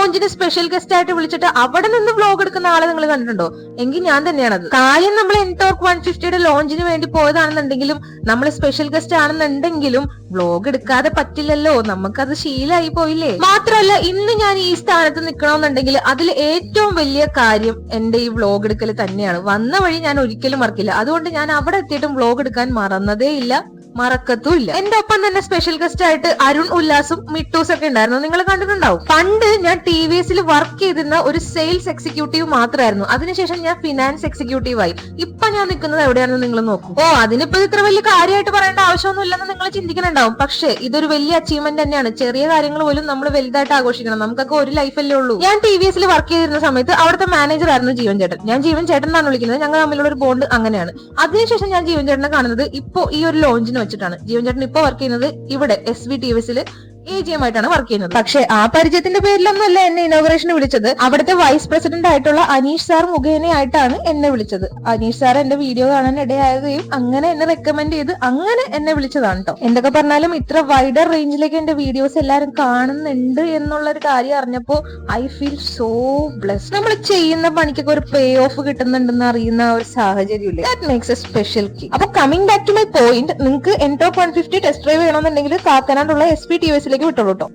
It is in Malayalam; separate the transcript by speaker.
Speaker 1: ലോഞ്ചിന് സ്പെഷ്യൽ ഗസ്റ്റ് ആയിട്ട് വിളിച്ചിട്ട് അവിടെ നിന്ന് വ്ലോഗ് എടുക്കുന്ന ആളെ നിങ്ങൾ കണ്ടിട്ടുണ്ടോ? എങ്കിൽ ഞാൻ തന്നെയാണത്. കാര്യം നമ്മൾ എൻടോർക്ക് 150യുടെ ലോഞ്ചിന് വേണ്ടി പോയതാണെന്നുണ്ടെങ്കിലും നമ്മൾ സ്പെഷ്യൽ ഗസ്റ്റ് ആണെന്നുണ്ടെങ്കിലും വ്ലോഗ് എടുക്കാതെ പറ്റില്ലല്ലോ, നമുക്കത് ശീലമായി പോയില്ലേ. മാത്രമല്ല ഇന്ന് ഞാൻ ഈ സ്ഥാനത്ത് നിൽക്കണമെന്നുണ്ടെങ്കിൽ അതിൽ ഏറ്റവും വലിയ കാര്യം എന്റെ ഈ വ്ലോഗ് എടുക്കൽ തന്നെയാണ്. വന്ന വഴി ഞാൻ ഒരിക്കലും മറക്കില്ല. അതുകൊണ്ട് ഞാൻ അവിടെ എത്തിയിട്ടും വ്ലോഗ് എടുക്കാൻ മറന്നതേ ഇല്ല, മറക്കത്തുമില്ല. എന്റെ ഒപ്പം തന്നെ സ്പെഷ്യൽ ഗസ്റ്റ് ആയിട്ട് അരുൺ ഉല്ലാസും മിട്ടൂസ് ഒക്കെ ഉണ്ടായിരുന്നു. നിങ്ങൾ കണ്ടിട്ടുണ്ടാവും. പണ്ട് ഞാൻ TVS വർക്ക് ചെയ്തിരുന്ന ഒരു സെയിൽസ് എക്സിക്യൂട്ടീവ് മാത്രമായിരുന്നു. അതിനുശേഷം ഞാൻ ഫിനാൻസ് എക്സിക്യൂട്ടീവ് ആയി. ഇപ്പൊ ഞാൻ നിൽക്കുന്നത് എവിടെയാണെന്ന് നിങ്ങൾ നോക്കൂ. അതിനിപ്പോ ഇത്ര വലിയ കാര്യമായിട്ട് പറയേണ്ട ആവശ്യമൊന്നും ഇല്ലെന്ന് നിങ്ങൾ ചിന്തിക്കുന്നുണ്ടാവും. പക്ഷേ ഇതൊരു വലിയ അച്ചീവ്മെന്റ് തന്നെയാണ്. ചെറിയ കാര്യങ്ങൾ പോലും നമ്മൾ വലുതായിട്ട് ആഘോഷിക്കണം. നമുക്കൊക്കെ ഒരു ലൈഫല്ലേ ഉള്ളൂ. ഞാൻ TVS വർക്ക് ചെയ്തിരുന്ന സമയത്ത് അവിടുത്തെ മാനേജർ ആയിരുന്നു ജീവൻ ചേട്ടൻ. ഞാൻ ജീവൻ ചേട്ടൻ എന്നാണ് വിളിക്കുന്നത്. ഞങ്ങൾ തമ്മിലുള്ള ഒരു ബോണ്ട് അങ്ങനെയാണ്. അതിനുശേഷം ഞാൻ ജീവൻ ചേട്ടനെ കാണുന്നത് ഇപ്പോ ഈ ഒരു ലോഞ്ചിന് വെച്ചിട്ടാണ്. ജീവൻ ചേട്ടൻ ഇപ്പൊ വർക്ക് ചെയ്യുന്നത് ഇവിടെ SVTVS AGM ആയിട്ടാണ് വർക്ക് ചെയ്യുന്നത്. പക്ഷെ ആ പരിചയത്തിന്റെ പേരിലൊന്നുമല്ല എന്നെ ഇനോഗ്രേഷന് വിളിച്ചത്. അവിടുത്തെ വൈസ് പ്രസിഡന്റ് ആയിട്ടുള്ള അനീഷ് സാർ മുഖേനയായിട്ടാണ് എന്നെ വിളിച്ചത്. അനീഷ് സാർ എന്റെ വീഡിയോ കാണാൻ ഇടയാകുകയും അങ്ങനെ എന്നെ റെക്കമെൻഡ് ചെയ്ത് അങ്ങനെ എന്നെ വിളിച്ചതാണ് കേട്ടോ. എന്തൊക്കെ പറഞ്ഞാലും ഇത്ര വൈഡർ റേഞ്ചിലേക്ക് എന്റെ വീഡിയോസ് എല്ലാരും കാണുന്നുണ്ട് എന്നുള്ള ഒരു കാര്യം അറിഞ്ഞപ്പോ ഐ ഫീൽ സോ ബ്ലെസ്ഡ്. നമ്മൾ ചെയ്യുന്ന പണിക്കൊക്കെ ഒരു പേ ഓഫ് കിട്ടുന്നുണ്ടെന്ന് അറിയുന്ന ഒരു സാഹചര്യം ഇല്ലേ, that makes a special key. അപ്പൊ coming back to my point, നിങ്ങൾക്ക് എൻടോർക്ക് 150 ടെസ്റ്റ് ഡ്രൈവ് ചെയ്യണമെന്നുണ്ടെങ്കിൽ കാക്കനാടുള്ള SVTVS വിട്ടോളൂ കേട്ടോ.